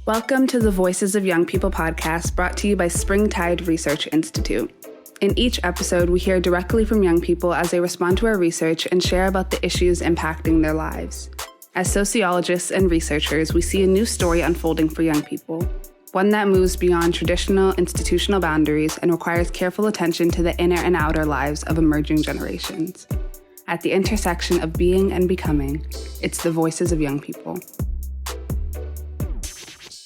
Welcome to the Voices of Young People podcast, brought to you by Springtide Research Institute. In each episode, we hear directly from young people as they respond to our research and share about the issues impacting their lives. As sociologists and researchers, we see a new story unfolding for young people, one that moves beyond traditional institutional boundaries and requires careful attention to the inner and outer lives of emerging generations. At the intersection of being and becoming, it's the voices of young people.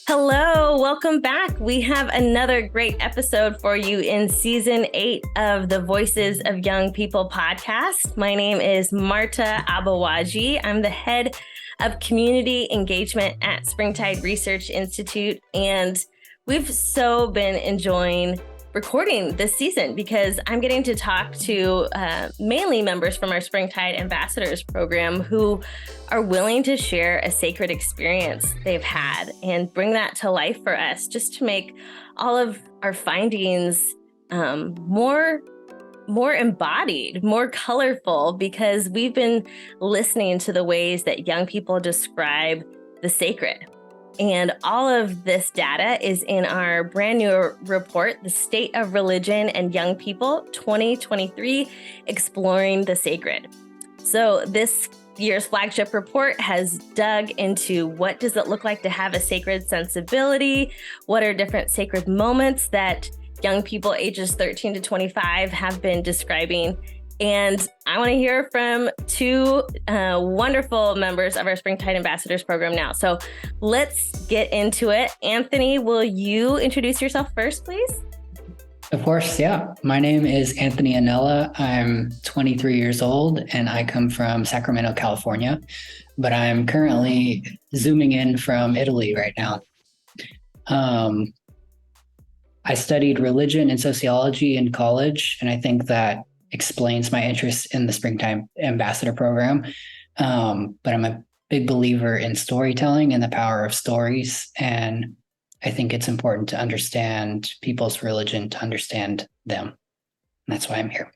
Hello, welcome back. We have another great episode for you in season 8 of the Voices of Young People podcast. My name is Marte Aboagye. I'm the head of community engagement at Springtide Research Institute, and we've so been enjoying recording this season because I'm getting to talk to mainly members from our Springtide Ambassadors program who are willing to share a sacred experience they've had and bring that to life for us, just to make all of our findings more embodied, more colorful, because we've been listening to the ways that young people describe the sacred. And all of this data is in our brand new report, The State of Religion and Young People 2023, Exploring the Sacred. So this year's flagship report has dug into what does it look like to have a sacred sensibility? What are different sacred moments that young people ages 13 to 25 have been describing? And I want to hear from two wonderful members of our Springtide Ambassadors program now. So let's get into it. Anthony, will you introduce yourself first, please? Of course, yeah. My name is Anthony Anella. I'm 23 years old and I come from Sacramento, California, but I'm currently zooming in from Italy right now. I studied religion and sociology in college, and I think that explains my interest in the Springtime Ambassador program. But I'm a big believer in storytelling and the power of stories. And I think it's important to understand people's religion to understand them. And that's why I'm here.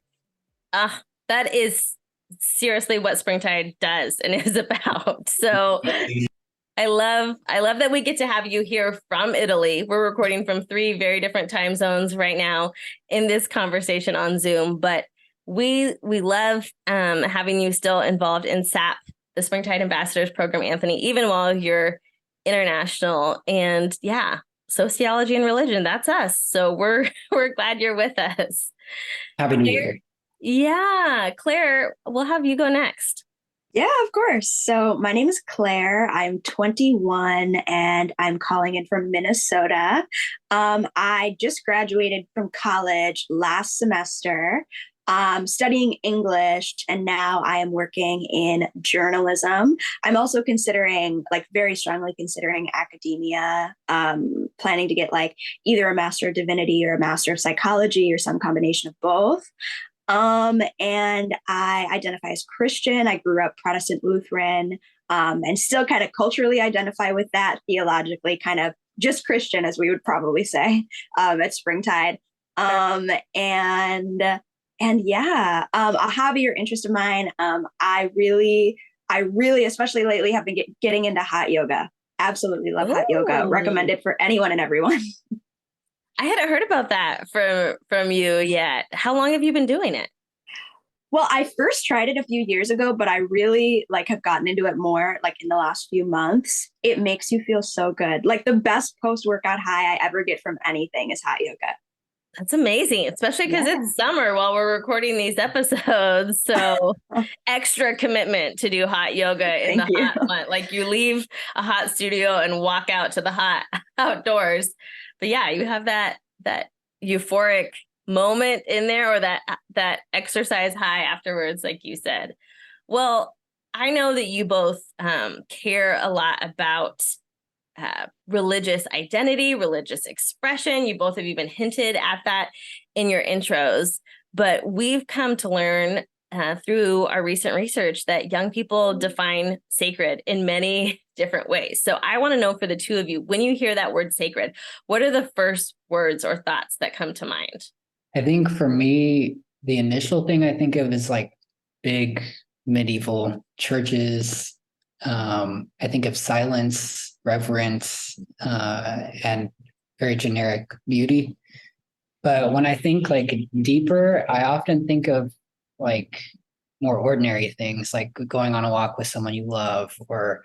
That is seriously what Springtide does and is about. So I love that we get to have you here from Italy. We're recording from 3 very different time zones right now in this conversation on Zoom, but we love having you still involved in SAP, the Springtide Ambassadors program, Anthony, even while you're international. And yeah, sociology and religion, that's us. So we're glad you're with us. Happy New Year. Yeah, Claire, we'll have you go next. Yeah, of course. So my name is Claire. I'm 21 and I'm calling in from Minnesota. I just graduated from college last semester, studying English, and now I am working in journalism. I'm also very strongly considering academia, planning to get either a Master of Divinity or a Master of Psychology or some combination of both. And I identify as Christian. I grew up Protestant Lutheran, and still kind of culturally identify with that, theologically kind of just Christian, as we would probably say, at Springtide. And yeah, a hobby or interest of mine, I really, especially lately, have been getting into hot yoga. Absolutely love hot yoga. Recommend it for anyone and everyone. I hadn't heard about that from you yet. How long have you been doing it? Well, I first tried it a few years ago, but I really have gotten into it more in the last few months. It makes you feel so good. The best post-workout high I ever get from anything is hot yoga. That's amazing, especially because it's summer while we're recording these episodes. So extra commitment to do hot yoga in the hot month. You leave a hot studio and walk out to the hot outdoors. But yeah, you have that euphoric moment in there, or that exercise high afterwards, like you said. Well, I know that you both care a lot about religious identity, religious expression. You both have even hinted at that in your intros, but we've come to learn through our recent research that young people define sacred in many different ways. So I want to know, for the two of you, when you hear that word sacred, what are the first words or thoughts that come to mind? I think for me, the initial thing I think of is big medieval churches, I think of silence, reverence, and very generic beauty. But when I think like deeper, I often think of like more ordinary things, like going on a walk with someone you love, or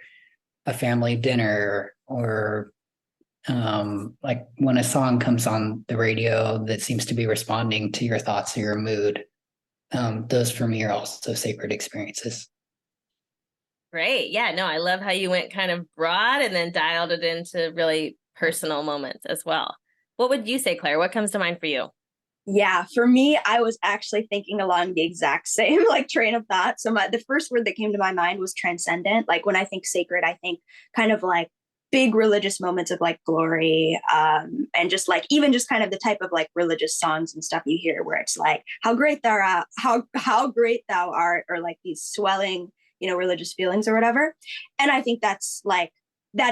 a family dinner, or like when a song comes on the radio that seems to be responding to your thoughts or your mood. Those for me are also sacred experiences. Great. Yeah, no, I love how you went kind of broad and then dialed it into really personal moments as well. What would you say, Claire? What comes to mind for you? Yeah, for me, I was actually thinking along the exact same like train of thought. So the first word that came to my mind was transcendent. Like when I think sacred, I think kind of like big religious moments of like glory, and just like even just kind of the type of like religious songs and stuff you hear where it's like how great thou art, how great thou art, or like these swelling, religious feelings or whatever. And I think that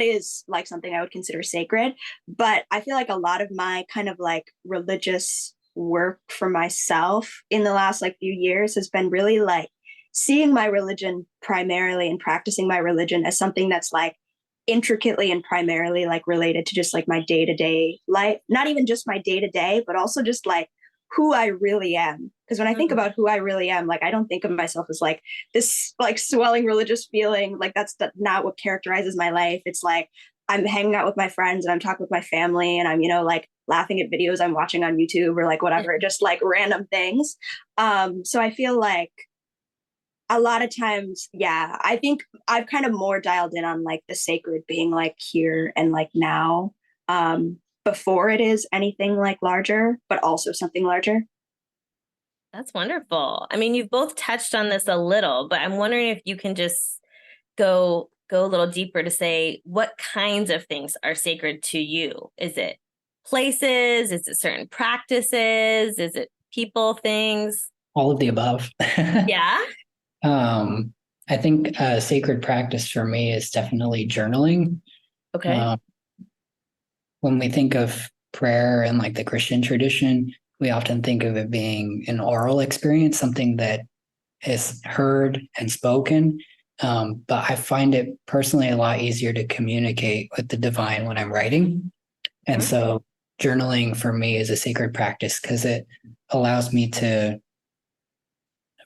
is like something I would consider sacred. But I feel like a lot of my kind of like religious work for myself in the last like few years has been really like seeing my religion primarily and practicing my religion as something that's like intricately and primarily like related to just like my day-to-day life, not even just my day-to-day, but also just like who I really am. Because when I think about who I really am, like I don't think of myself as like this like swelling religious feeling. Like that's not what characterizes my life. It's like I'm hanging out with my friends and I'm talking with my family and I'm, like laughing at videos I'm watching on YouTube or like whatever, just like random things. So I feel like a lot of times, yeah, I think I've kind of more dialed in on like the sacred being like here and like now, before it is anything like larger, but also something larger. That's wonderful. I mean, you've both touched on this a little, but I'm wondering if you can just go a little deeper to say what kinds of things are sacred to you. Is it places? Is it certain practices? Is it people, things? All of the above. Yeah. I think a sacred practice for me is definitely journaling. Okay. When we think of prayer in like the Christian tradition, we often think of it being an oral experience, something that is heard and spoken. But I find it personally a lot easier to communicate with the divine when I'm writing. And so journaling for me is a sacred practice because it allows me to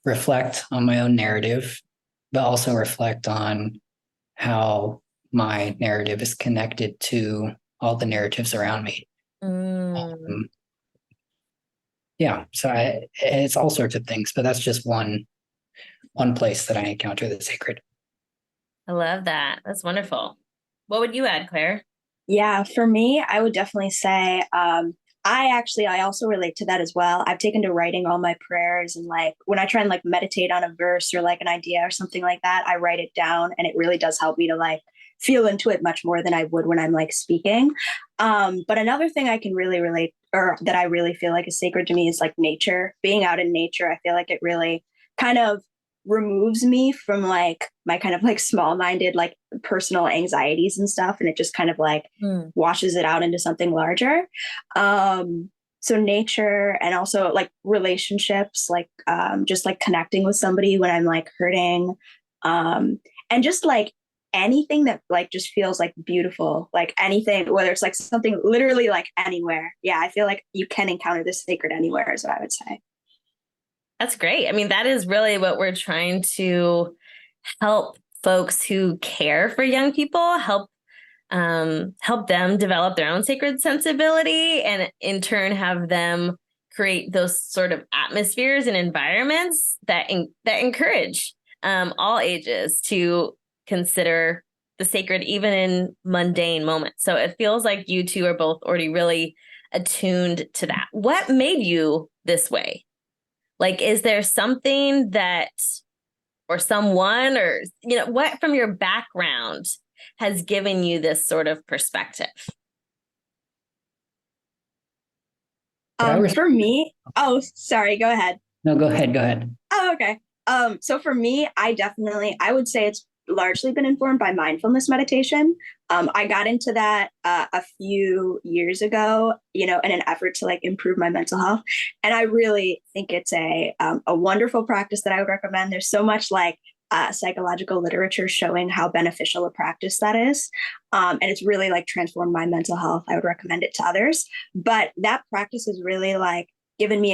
reflect on my own narrative, but also reflect on how my narrative is connected to all the narratives around me. Yeah, so it's all sorts of things, but that's just one place that I encounter the sacred. I love that. That's wonderful. What would you add, Claire? Yeah, for me, I would definitely say I also relate to that as well. I've taken to writing all my prayers, and like when I try and like meditate on a verse or like an idea or something like that, I write it down and it really does help me to like feel into it much more than I would when I'm like speaking. But another thing I can really relate, or that I really feel like is sacred to me, is like nature. Being out in nature, I feel like it really kind of removes me from like my kind of like small-minded like personal anxieties and stuff, and it just kind of like washes it out into something larger. So nature, and also like relationships, like just like connecting with somebody when I'm like hurting, and just like anything that like just feels like beautiful, like anything, whether it's like something literally like anywhere. Yeah, I feel like you can encounter the sacred anywhere is what I would say. That's great. I mean, that is really what we're trying to help folks who care for young people, help them develop their own sacred sensibility, and in turn have them create those sort of atmospheres and environments that encourage all ages to consider the sacred, even in mundane moments. So it feels like you two are both already really attuned to that. What made you this way? Like, is there something that, or someone, or, what from your background has given you this sort of perspective? For me, oh, sorry, go ahead. No, go ahead. Oh, okay. So for me, I would say it's largely been informed by mindfulness meditation. I got into that a few years ago, in an effort to like improve my mental health. And I really think it's a wonderful practice that I would recommend. There's so much like psychological literature showing how beneficial a practice that is. And it's really like transformed my mental health. I would recommend it to others. But that practice has really like given me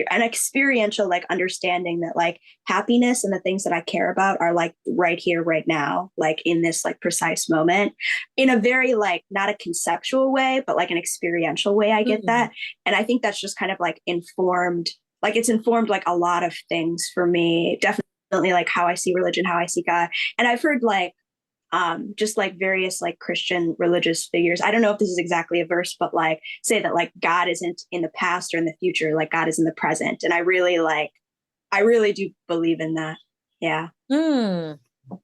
an experiential like understanding that like happiness and the things that I care about are like right here, right now, like in this like precise moment, in a very like not a conceptual way, but like an experiential way. I get that. And I think that's just kind of like informed, like it's informed like a lot of things for me. Definitely like how I see religion, how I see God. And I've heard like just like various like Christian religious figures. I don't know if this is exactly a verse, but like say that like God isn't in the past or in the future, like God is in the present. And I really do believe in that. Yeah.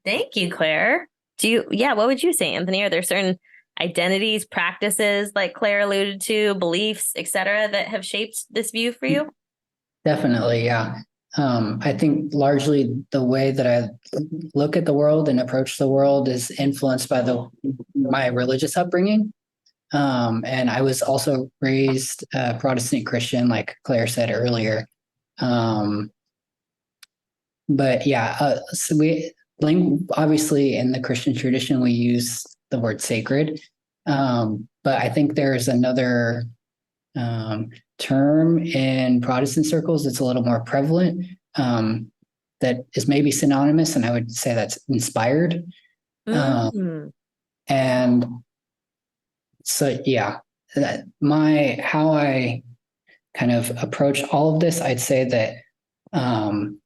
Thank you, Claire. What would you say, Anthony? Are there certain identities, practices like Claire alluded to, beliefs, etc., that have shaped this view for you? Definitely, yeah. I think largely the way that I look at the world and approach the world is influenced by my religious upbringing. And I was also raised Protestant Christian, like Claire said earlier. But yeah, so obviously in the Christian tradition, we use the word sacred. But I think there's another term in Protestant circles that's a little more prevalent, that is maybe synonymous, and I would say that's inspired. And so, yeah, how I kind of approach all of this, I'd say that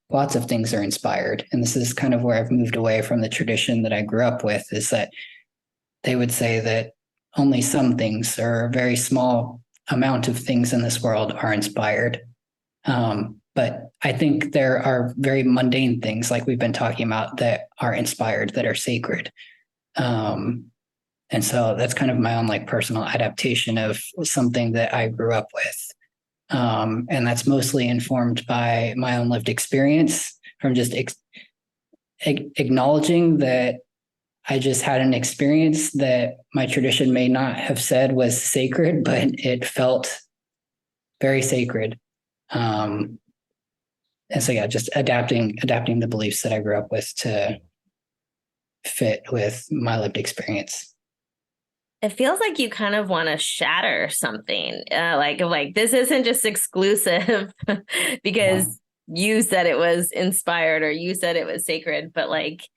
lots of things are inspired. And this is kind of where I've moved away from the tradition that I grew up with, is that they would say that only some things, or a very small amount of things in this world, are inspired. But I think there are very mundane things, like we've been talking about, that are inspired, that are sacred. And so that's kind of my own like personal adaptation of something that I grew up with. And that's mostly informed by my own lived experience, from just acknowledging that I just had an experience that my tradition may not have said was sacred, but it felt very sacred. And so, yeah, just adapting the beliefs that I grew up with to fit with my lived experience. It feels like you kind of want to shatter something, like this isn't just exclusive because you said it was inspired or you said it was sacred, but like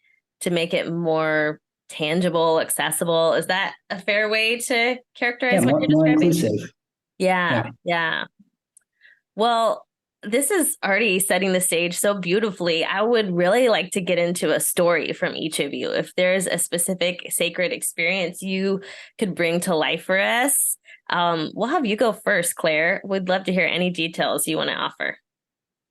to make it more tangible, accessible. Is that a fair way to characterize what you're describing? More inclusive. Yeah. Well, this is already setting the stage so beautifully. I would really like to get into a story from each of you. If there's a specific sacred experience you could bring to life for us, we'll have you go first, Claire. We'd love to hear any details you want to offer.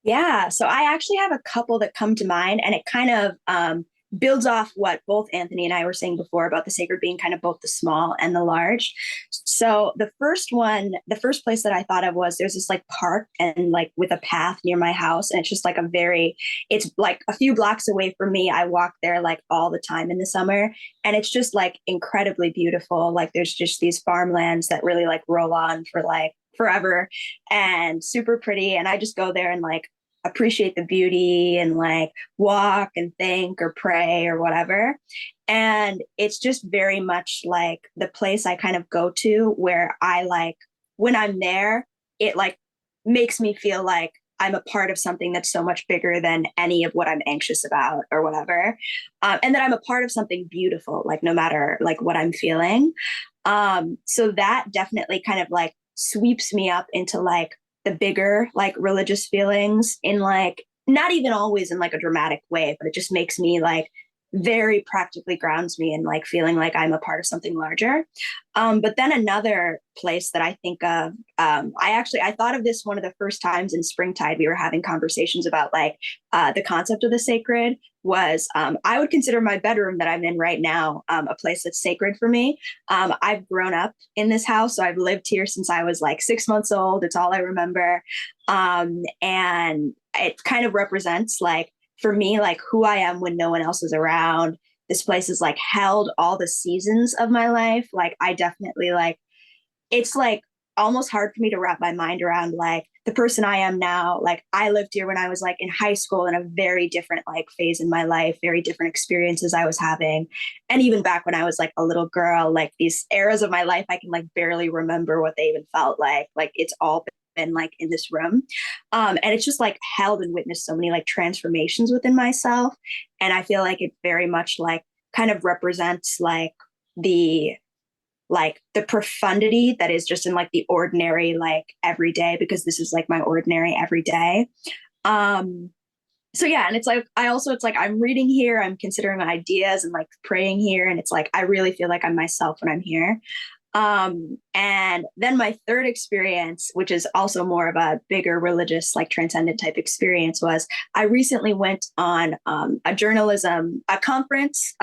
Yeah, so I actually have a couple that come to mind, and it kind of builds off what both Anthony and I were saying before about the sacred being kind of both the small and the large. So the first place that I thought of was, there's this like park and like with a path near my house. And it's just like it's like a few blocks away from me. I walk there like all the time in the summer, and it's just like incredibly beautiful. Like there's just these farmlands that really like roll on for like forever and super pretty. And I just go there and like appreciate the beauty and like walk and think or pray or whatever. And it's just very much like the place I kind of go to, where I like, when I'm there, it like makes me feel like I'm a part of something that's so much bigger than any of what I'm anxious about or whatever. And that I'm a part of something beautiful, like no matter like what I'm feeling. So that definitely kind of like sweeps me up into like the bigger like religious feelings, in like not even always in like a dramatic way, but it just makes me like very practically grounds me in like feeling like I'm a part of something larger. But then another place that I think of, I thought of this one of the first times in Springtide. We were having conversations about like the concept of the sacred was, I would consider my bedroom that I'm in right now a place that's sacred for me. I've grown up in this house, so I've lived here since I was like 6 months old. It's all I remember. And it kind of represents like, for me, like who I am when no one else is around. This place is like held all the seasons of my life. Like I definitely like, it's like almost hard for me to wrap my mind around like the person I am now, like I lived here when I was like in high school in a very different like phase in my life, very different experiences I was having. And even back when I was like a little girl, like these eras of my life, I can like barely remember what they even felt like. Like it's all been like in this room. And it's just like held and witnessed so many like transformations within myself. And I feel like it very much like kind of represents the profundity that is just in like the ordinary, like every day, because this is like my ordinary every day. So yeah, and it's like it's like I'm reading here, I'm considering ideas and like praying here, and it's like I really feel like I'm myself when I'm here. And then my third experience, which is also more of a bigger religious, like transcendent type experience, was I recently went on a conference,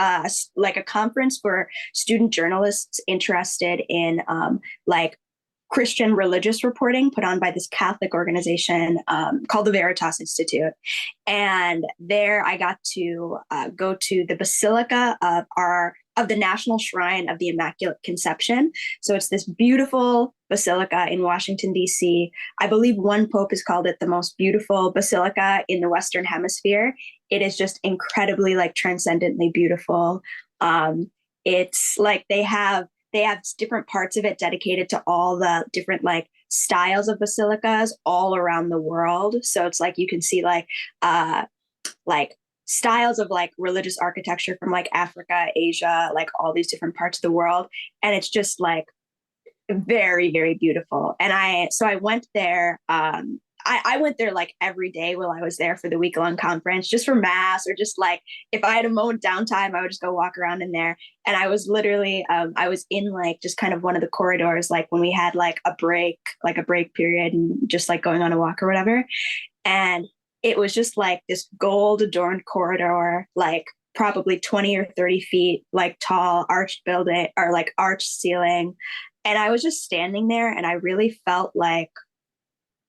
like a conference for student journalists interested in like Christian religious reporting, put on by this Catholic organization called the Veritas Institute. And there I got to go to the Basilica of the National Shrine of the Immaculate Conception. So it's this beautiful basilica in Washington, D.C. I believe one pope has called it the most beautiful basilica in the Western Hemisphere. It is just incredibly like transcendently beautiful. It's like they have different parts of it dedicated to all the different like styles of basilicas all around the world. So it's like you can see like styles of like religious architecture from like Africa, Asia, like all these different parts of the world. And it's just like very, very beautiful. And I went there. I went there like every day while I was there for the week-long conference, just for mass, or just like if I had a moment downtime, I would just go walk around in there. And I was literally, I was in like just kind of one of the corridors, like when we had like a break period and just like going on a walk or whatever. And it was just like this gold adorned corridor, like probably 20 or 30 feet, like tall arched building or like arched ceiling. And I was just standing there, and I really felt like,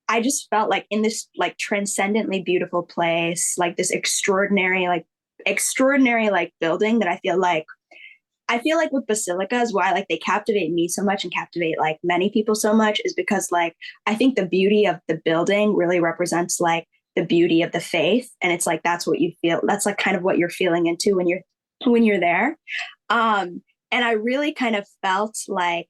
I just felt like in this like transcendently beautiful place, like this extraordinary like building that I feel like with basilicas, why like they captivate me so much and captivate like many people so much, is because like I think the beauty of the building really represents like the beauty of the faith. And it's like that's what you feel, that's like kind of what you're feeling into when you're there. And I really kind of felt like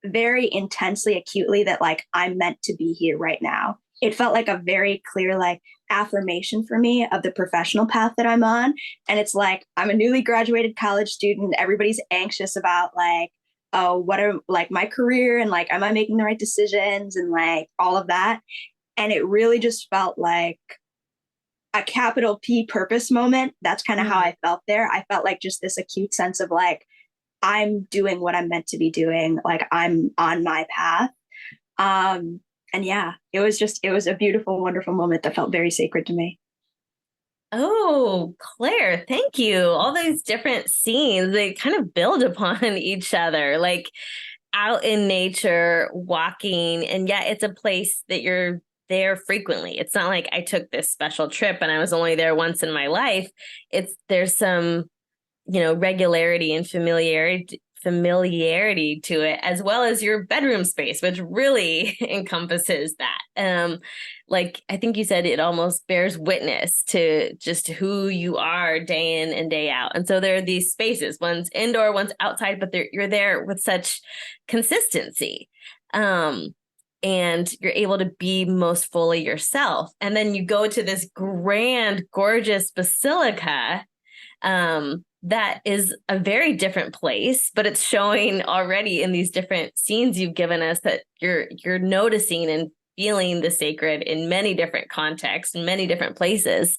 very intensely, acutely, that like I'm meant to be here right now. It felt like a very clear like affirmation for me of the professional path that I'm on. And it's like I'm a newly graduated college student. Everybody's anxious about like, oh, what are like my career, and like am I making the right decisions, and like all of that. And it really just felt like a capital P purpose moment. That's kind of how I felt there. I felt like just this acute sense of like, I'm doing what I'm meant to be doing. Like I'm on my path. And yeah, it was a beautiful, wonderful moment that felt very sacred to me. Oh, Claire, thank you. All these different scenes, they kind of build upon each other, like out in nature, walking. And yeah, it's a place that you're there frequently. It's not like I took this special trip and I was only there once in my life. There's some, regularity and familiarity to it, as well as your bedroom space, which really encompasses that. Like I think you said, it almost bears witness to just who you are day in and day out. And so there are these spaces, one's indoor, one's outside, but you're there with such consistency. And you're able to be most fully yourself. And then you go to this grand, gorgeous basilica, that is a very different place, but it's showing already in these different scenes you've given us that you're noticing and feeling the sacred in many different contexts, in many different places.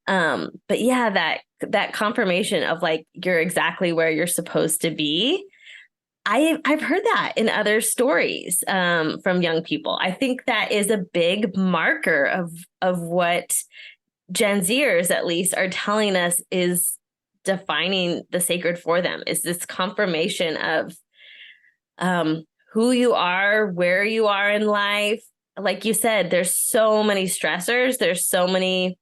But yeah, that confirmation of like, you're exactly where you're supposed to be. I've heard that in other stories from young people. I think that is a big marker of what Gen Zers, at least, are telling us is defining the sacred for them, is this confirmation of who you are, where you are in life. Like you said, there's so many stressors. There's so many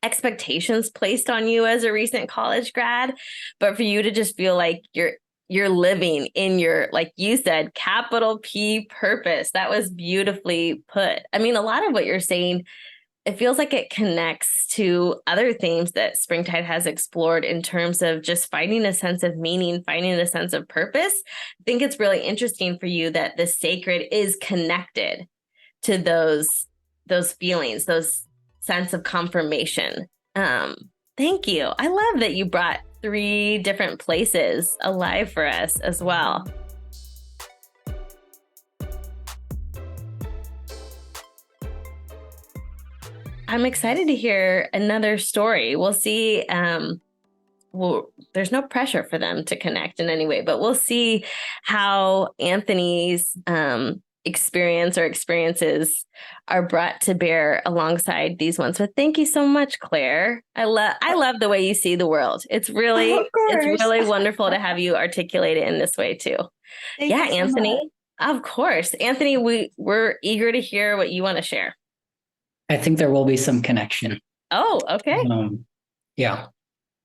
expectations placed on you as a recent college grad, but for you to just feel like you're you're living in your, like you said, capital P purpose. That was beautifully put. I mean, a lot of what you're saying, it feels like it connects to other themes that Springtide has explored in terms of just finding a sense of meaning, finding a sense of purpose. I think it's really interesting for you that the sacred is connected to those feelings, those sense of confirmation. Thank you. I love that you brought 3 different places alive for us as well. I'm excited to hear another story. We'll see. There's no pressure for them to connect in any way, but we'll see how Anthony's experiences are brought to bear alongside these ones. So thank you so much, Claire. I love the way you see the world. It's really wonderful to have you articulate it in this way too. Thank you so Anthony. much. Of course. Anthony, we're eager to hear what you want to share. I think there will be some connection. Oh, okay. Yeah.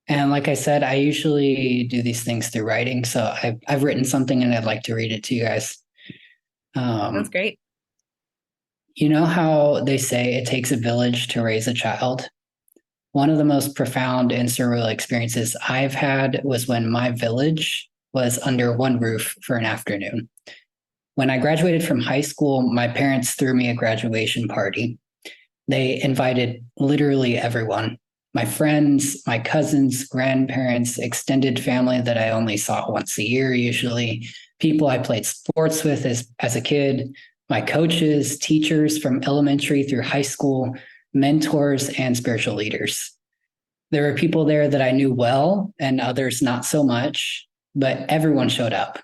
And like I said, I usually do these things through writing. So I've written something and I'd like to read it to you guys. That's great. You know how they say it takes a village to raise a child? One of the most profound and surreal experiences I've had was when my village was under one roof for an afternoon. When I graduated from high school, my parents threw me a graduation party. They invited literally everyone, my friends, my cousins, grandparents, extended family that I only saw once a year usually, people I played sports with as a kid, my coaches, teachers from elementary through high school, mentors, and spiritual leaders. There were people there that I knew well and others not so much, but everyone showed up.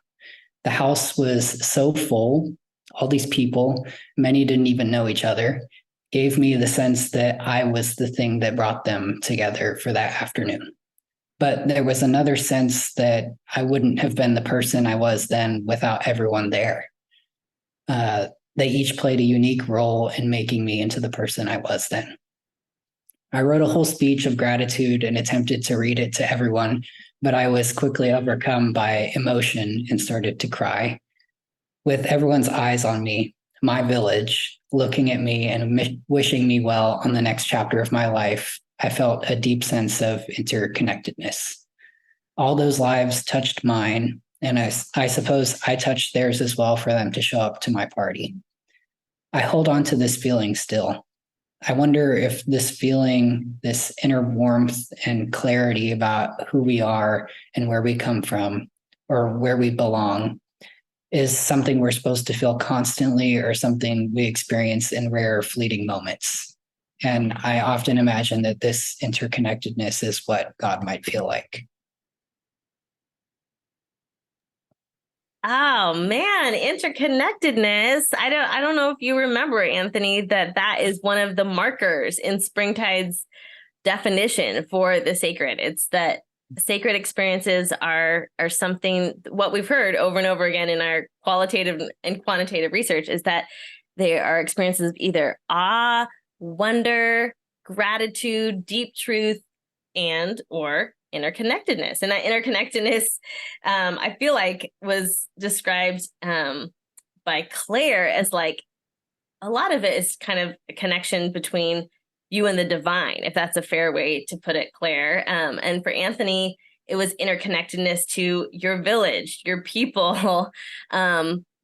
The house was so full, all these people, many didn't even know each other, gave me the sense that I was the thing that brought them together for that afternoon. But there was another sense that I wouldn't have been the person I was then without everyone there. They each played a unique role in making me into the person I was then. I wrote a whole speech of gratitude and attempted to read it to everyone, but I was quickly overcome by emotion and started to cry. With everyone's eyes on me, my village, looking at me and wishing me well on the next chapter of my life, I felt a deep sense of interconnectedness. All those lives touched mine, and I suppose I touched theirs as well for them to show up to my party. I hold on to this feeling still. I wonder if this feeling, this inner warmth and clarity about who we are and where we come from or where we belong is something we're supposed to feel constantly or something we experience in rare fleeting moments. And I often imagine that this interconnectedness is what God might feel like. Oh man, interconnectedness. I don't know if you remember, Anthony, that is one of the markers in Springtide's definition for the sacred. It's that sacred experiences are something, what we've heard over and over again in our qualitative and quantitative research is that they are experiences of either awe, wonder, gratitude, deep truth, and or interconnectedness. And that interconnectedness, I feel like was described by Claire as like a lot of it is kind of a connection between you and the divine, if that's a fair way to put it, Claire. And for Anthony, it was interconnectedness to your village, your people,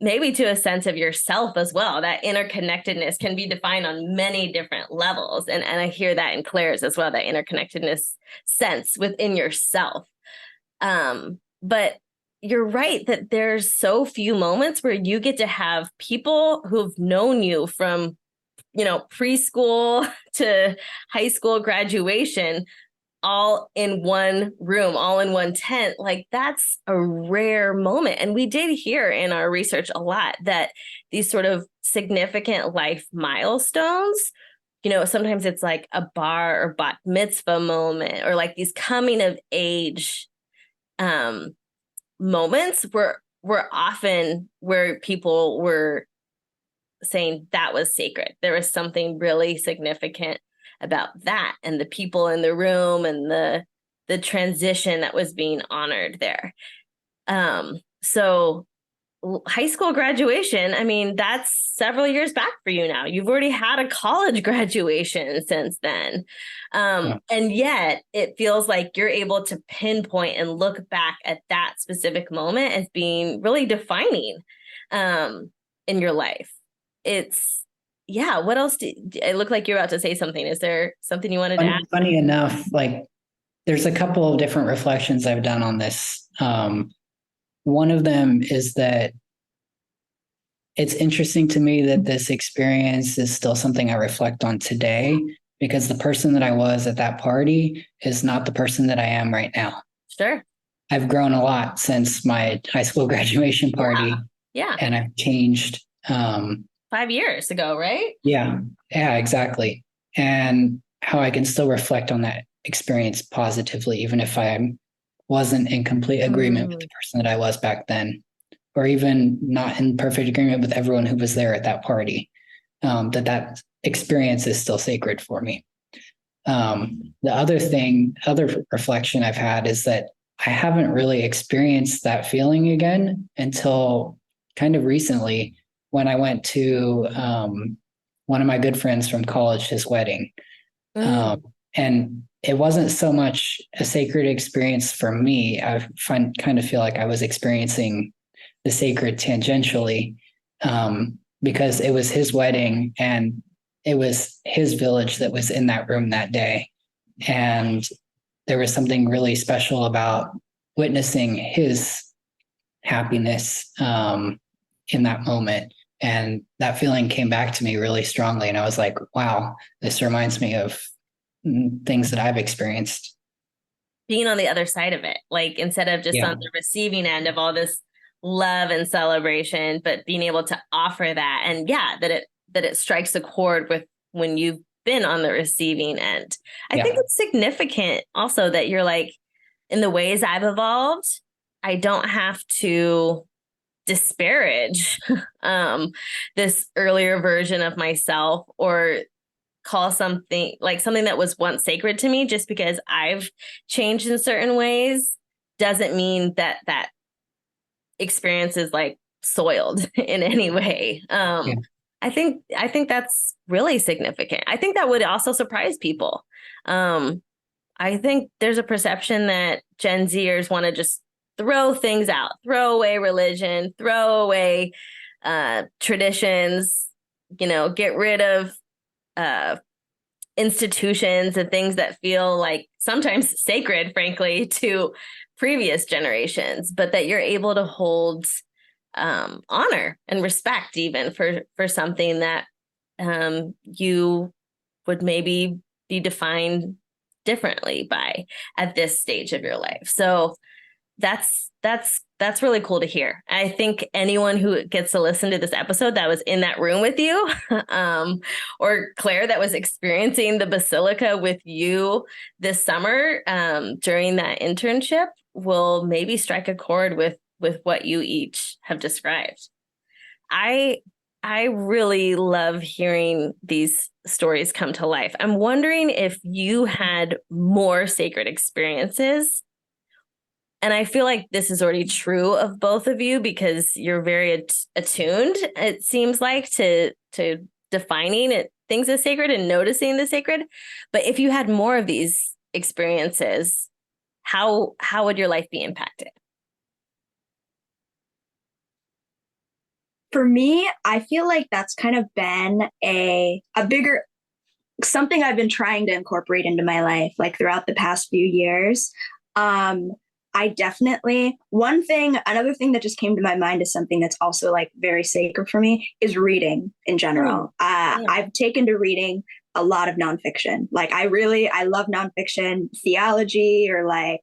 maybe to a sense of yourself as well. That interconnectedness can be defined on many different levels. And I hear that in Claire's as well, that interconnectedness sense within yourself. But you're right that there's so few moments where you get to have people who've known you from, preschool to high school graduation, all in one room, all in one tent. Like that's a rare moment. And we did hear in our research a lot that these sort of significant life milestones, sometimes it's like a bar or bat mitzvah moment, or like these coming of age moments were often where people were saying that was sacred. There was something really significant about that and the people in the room and the transition that was being honored there. So high school graduation, I mean, that's several years back for you now. You've already had a college graduation since then. And yet it feels like you're able to pinpoint and look back at that specific moment as being really defining in your life. Yeah. What else? It looked like you're about to say something. Is there something you wanted to add? Funny enough, like there's a couple of different reflections I've done on this. One of them is that it's interesting to me that this experience is still something I reflect on today, because the person that I was at that party is not the person that I am right now. Sure. I've grown a lot since my high school graduation party. Yeah. And I've changed. 5 years ago, right? Yeah, exactly. And how I can still reflect on that experience positively, even if I wasn't in complete agreement with the person that I was back then, or even not in perfect agreement with everyone who was there at that party. That experience is still sacred for me. The other reflection I've had is that I haven't really experienced that feeling again until kind of recently, when I went to one of my good friends from college, his wedding. And it wasn't so much a sacred experience for me. I kind of feel like I was experiencing the sacred tangentially, because it was his wedding and it was his village that was in that room that day. And there was something really special about witnessing his happiness in that moment. And that feeling came back to me really strongly. And I was like, wow, this reminds me of things that I've experienced. Being on the other side of it, like instead of just on the receiving end of all this love and celebration, but being able to offer that. And that it strikes a chord with when you've been on the receiving end. I think it's significant also that you're like, in the ways I've evolved, I don't have to disparage this earlier version of myself or call something that was once sacred to me just because I've changed in certain ways doesn't mean that experience is like soiled in any way. I think that's really significant. I think that would also surprise people. I think there's a perception that Gen Zers want to just throw things out, throw away religion, throw away traditions, get rid of institutions and things that feel like sometimes sacred, frankly, to previous generations, but that you're able to hold honor and respect even for something that you would maybe be defined differently by at this stage of your life. So that's really cool to hear. I think anyone who gets to listen to this episode that was in that room with you, or Claire that was experiencing the Basilica with you this summer during that internship, will maybe strike a chord with what you each have described. I really love hearing these stories come to life. I'm wondering if you had more sacred experiences. And I feel like this is already true of both of you because you're very attuned, it seems like, to defining things as sacred and noticing the sacred. But if you had more of these experiences, how would your life be impacted? For me, I feel like that's kind of been a bigger something I've been trying to incorporate into my life, like throughout the past few years. I definitely, another thing that just came to my mind is something that's also like very sacred for me is reading in general. I've taken to reading a lot of nonfiction. Like I love nonfiction theology or like,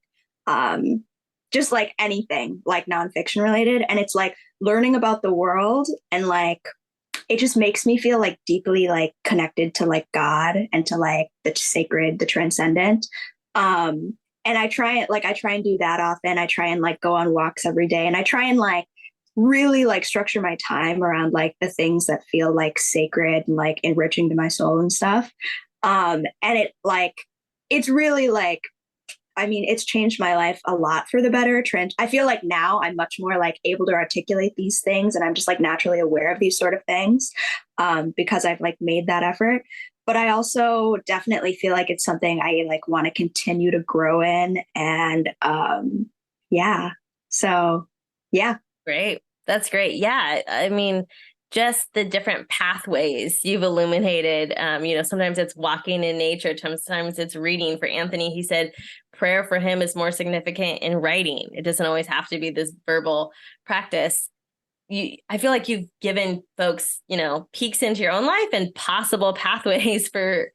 just like anything like nonfiction related. And it's like learning about the world and like, it just makes me feel like deeply like connected to like God and to like the sacred, the transcendent. And I try and do that often. I try and like go on walks every day, and I try and like really like structure my time around like the things that feel like sacred and like enriching to my soul and stuff. And it's really like I mean, it's changed my life a lot for the better. I feel like now I'm much more like able to articulate these things, and I'm just like naturally aware of these sort of things because I've like made that effort. But I also definitely feel like it's something I like want to continue to grow in. And yeah, so yeah. Great. That's great. Yeah. I mean, just the different pathways you've illuminated. Sometimes it's walking in nature, sometimes it's reading. For Anthony, he said prayer for him is more significant in writing. It doesn't always have to be this verbal practice. I feel like you've given folks, peeks into your own life and possible pathways for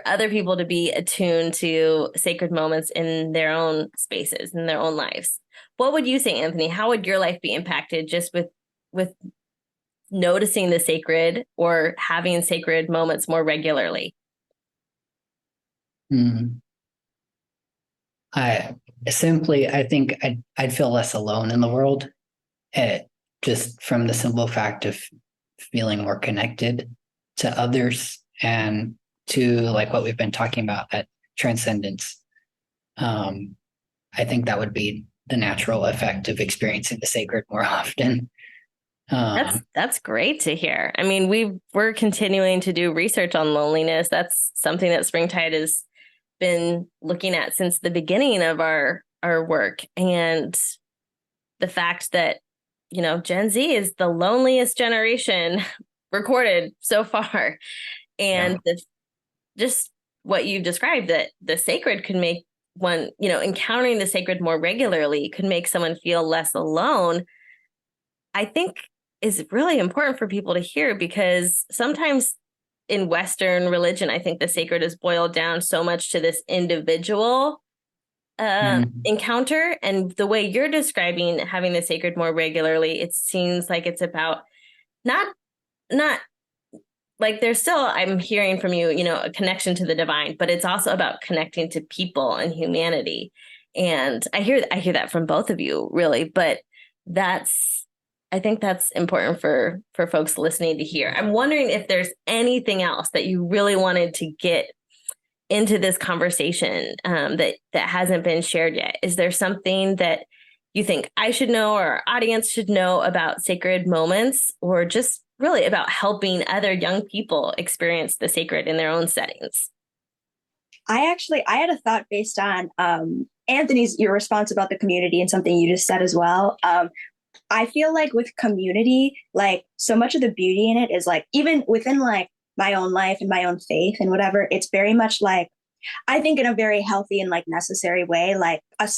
other people to be attuned to sacred moments in their own spaces, in their own lives. What would you say, Anthony? How would your life be impacted just with noticing the sacred or having sacred moments more regularly? I think I'd feel less alone in the world, just from the simple fact of feeling more connected to others and to like what we've been talking about, that transcendence. I think that would be the natural effect of experiencing the sacred more often. That's great to hear. I mean, we're continuing to do research on loneliness. That's something that Springtide has been looking at since the beginning of our work. And the fact that, Gen Z is the loneliest generation recorded so far. And just what you described, that the sacred could make one, encountering the sacred more regularly could make someone feel less alone, I think is really important for people to hear, because sometimes in Western religion, I think the sacred is boiled down so much to this individual encounter. And the way you're describing having the sacred more regularly, it seems like it's about not like there's still, I'm hearing from you, a connection to the divine, but it's also about connecting to people and humanity. And I hear that from both of you, really. But I think that's important for folks listening to hear. I'm wondering if there's anything else that you really wanted to get into this conversation that hasn't been shared yet. Is there something that you think I should know or our audience should know about sacred moments, or just really about helping other young people experience the sacred in their own settings? I had a thought based on your response about the community and something you just said as well. I feel like with community, like so much of the beauty in it is like, even within like my own life and my own faith and whatever, it's very much like, I think in a very healthy and like necessary way, like a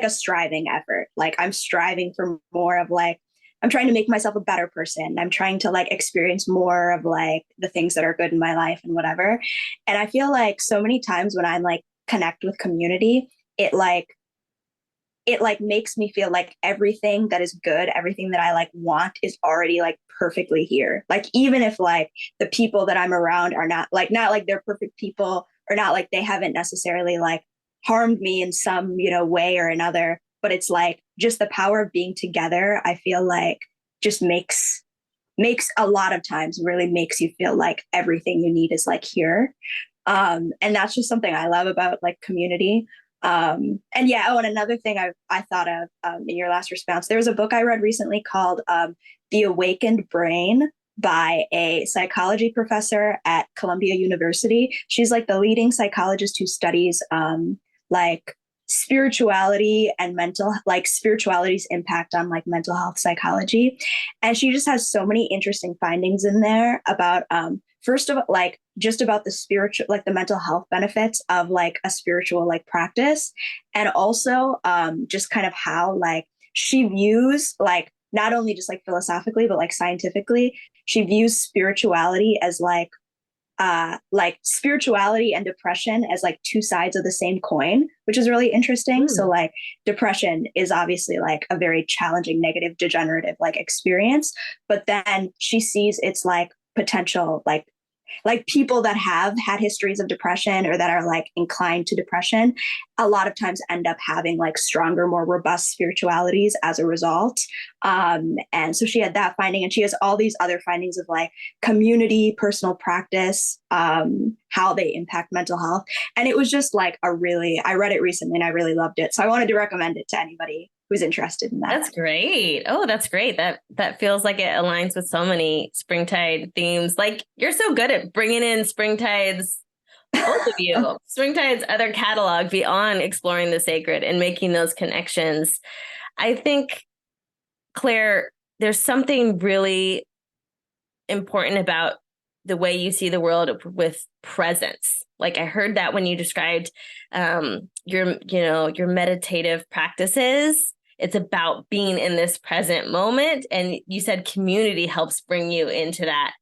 striving effort. Like I'm striving for more of like, I'm trying to make myself a better person. I'm trying to like experience more of like the things that are good in my life and whatever. And I feel like so many times when I'm like connect with community, it makes me feel like everything that is good, everything that I like want is already like perfectly here. Like, even if like the people that I'm around are not like they're perfect people, or not like they haven't necessarily like harmed me in some, way or another, but it's like just the power of being together, I feel like just makes a lot of times really makes you feel like everything you need is like here. And that's just something I love about like community. And another thing I thought of in your last response, there was a book I read recently called The Awakened Brain by a psychology professor at Columbia University. She's like the leading psychologist who studies like spirituality and spirituality's impact on like mental health psychology. And she just has so many interesting findings in there about first of all, like just about the spiritual, like the mental health benefits of like a spiritual like practice. And also just kind of how like she views like not only just like philosophically, but like scientifically, she views spirituality as like spirituality and depression as like two sides of the same coin, which is really interesting. So like depression is obviously like a very challenging, negative, degenerative like experience, but then she sees its like potential like like people that have had histories of depression or that are like inclined to depression, a lot of times end up having like stronger, more robust spiritualities as a result. And so she had that finding, and she has all these other findings of like community, personal practice, how they impact mental health. And it was just like I read it recently and I really loved it. So I wanted to recommend it to anybody who's interested in that. That's great. Oh, that's great. That feels like it aligns with so many Springtide themes. Like you're so good at bringing in Springtide's, both of you, Springtide's other catalog beyond exploring the sacred and making those connections. I think, Claire, there's something really important about the way you see the world with presence. Like I heard that when you described your meditative practices. It's about being in this present moment. And you said community helps bring you into that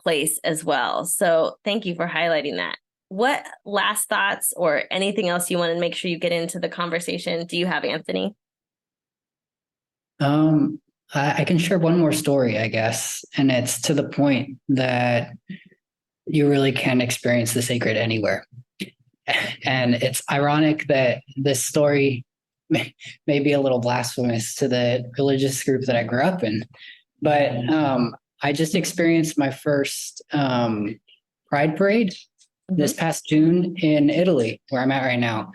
place as well. So thank you for highlighting that. What last thoughts or anything else you want to make sure you get into the conversation do you have, Anthony? I can share one more story, I guess. And it's to the point that you really can experience the sacred anywhere. And it's ironic that this story may be a little blasphemous to the religious group that I grew up in, but I just experienced my first Pride Parade this past June in Italy, where I'm at right now.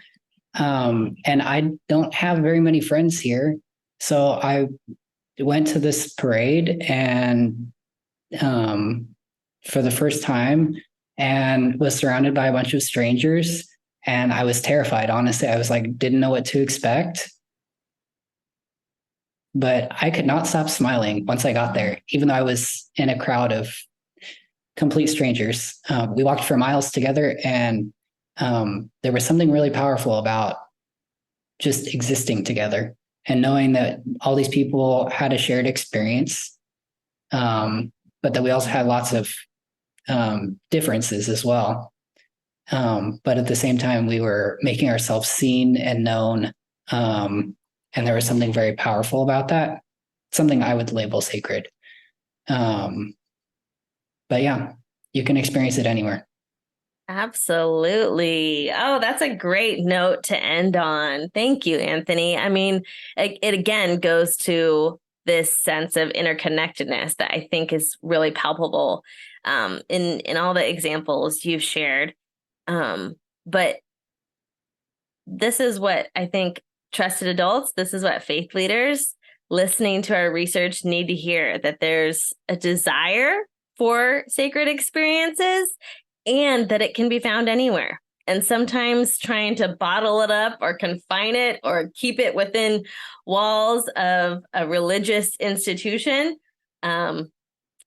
And I don't have very many friends here. So I went to this parade and for the first time and was surrounded by a bunch of strangers. And I was terrified, honestly. I was like, didn't know what to expect. But I could not stop smiling once I got there, even though I was in a crowd of complete strangers. We walked for miles together, and there was something really powerful about just existing together and knowing that all these people had a shared experience, but that we also had lots of differences as well. But at the same time, we were making ourselves seen and known. And there was something very powerful about that, something I would label sacred. But yeah, you can experience it anywhere. Absolutely. Oh, that's a great note to end on. Thank you, Anthony. I mean, it again goes to this sense of interconnectedness that I think is really palpable in all the examples you've shared. But this is what I think trusted adults, this is what faith leaders listening to our research need to hear, that there's a desire for sacred experiences and that it can be found anywhere. And sometimes trying to bottle it up or confine it or keep it within walls of a religious institution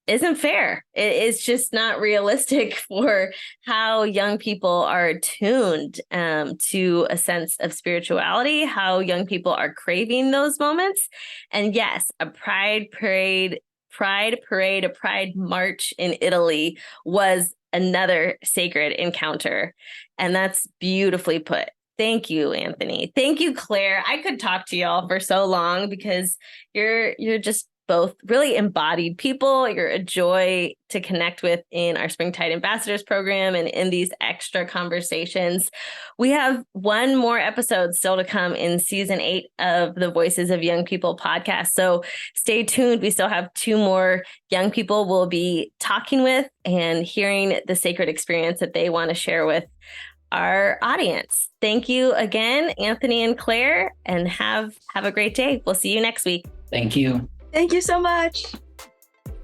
isn't fair. It's just not realistic for how young people are attuned to a sense of spirituality, how young people are craving those moments. And yes, a pride parade, a pride march in Italy was another sacred encounter. And that's beautifully put. Thank you, Anthony. Thank you, Claire. I could talk to y'all for so long because you're just both really embodied people. You're a joy to connect with in our Springtide Ambassadors program and in these extra conversations. We have one more episode still to come in season 8 of the Voices of Young People podcast. So stay tuned. We still have 2 more young people we'll be talking with and hearing the sacred experience that they want to share with our audience. Thank you again, Anthony and Claire, and have a great day. We'll see you next week. Thank you. Thank you so much.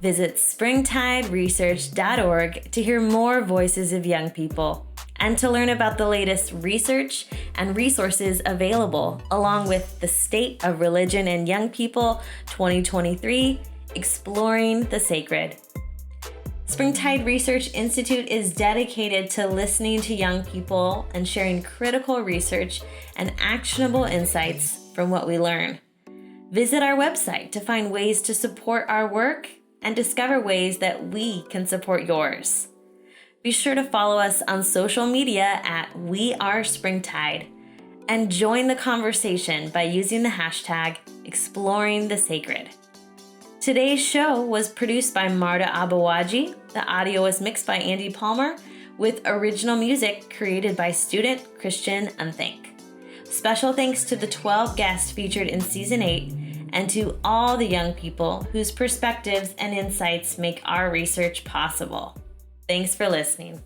Visit springtideresearch.org to hear more voices of young people and to learn about the latest research and resources available, along with the State of Religion and Young People 2023, Exploring the Sacred. Springtide Research Institute is dedicated to listening to young people and sharing critical research and actionable insights from what we learn. Visit our website to find ways to support our work and discover ways that we can support yours. Be sure to follow us on social media at We Are Springtide and join the conversation by using the hashtag Exploring the Sacred. Today's show was produced by Marte Aboagye. The audio was mixed by Andy Palmer, with original music created by student Christian Unthink. Special thanks to the 12 guests featured in Season 8 and to all the young people whose perspectives and insights make our research possible. Thanks for listening.